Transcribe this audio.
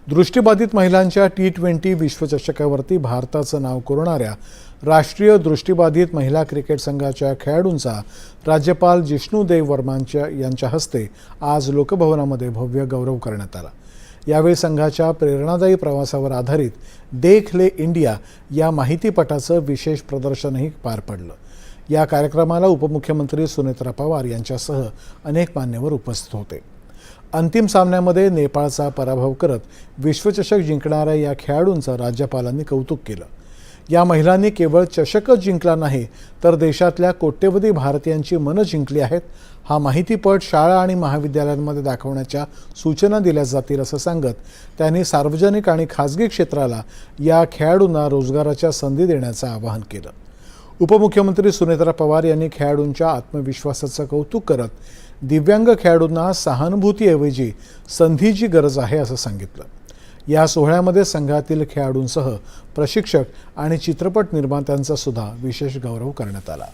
दृष्टिबाधित महिलांच्या T20 विश्वचषकावरती भारताचं नाव कोरणाऱ्या राष्ट्रीय दृष्टिबाधित महिला क्रिकेट संघाच्या खेळाडूंचा राज्यपाल जिष्णू देव वर्मा यांच्या हस्ते आज लोकभवनामध्ये भव्य गौरव करण्यात आला। यावेळी संघाच्या प्रेरणादायी प्रवासावर आधारित देख ले इंडिया या माहितीपटाचं विशेष प्रदर्शनही पार पडलं। या कार्यक्रमाला उपमुख्यमंत्री सुनेत्रा पवार यांच्यासह अनेक मान्यवर उपस्थित होते। अंतिम सामन्यामध्ये नेपाळचा पराभव करत विश्वचषक जिंकणाऱ्या या खेळाडूंचं राज्यपालांनी कौतुक केलं। या महिलांनी केवळ चषकच जिंकला नाही तर देशातल्या कोट्यवधी भारतीयांची मनं जिंकली आहेत। हा माहितीपट शाळा आणि महाविद्यालयांमध्ये दाखवण्याच्या सूचना दिल्या जातील असं सांगत त्यांनी सार्वजनिक आणि खासगी क्षेत्राला या खेळाडूंना रोजगाराच्या संधी देण्याचं आवाहन केलं। उपमुख्यमंत्री सुनेत्रा पवार यांनी खेळाडूंच्या आत्मविश्वासाचं कौतुक करत दिव्यांग खेळाडूंना सहानुभूतीऐवजी संधीची गरज आहे असं सांगितलं। या सोहळ्यामध्ये संघातील खेळाडूंसह प्रशिक्षक आणि चित्रपट निर्मात्यांचा सुद्धा विशेष गौरव करण्यात आला।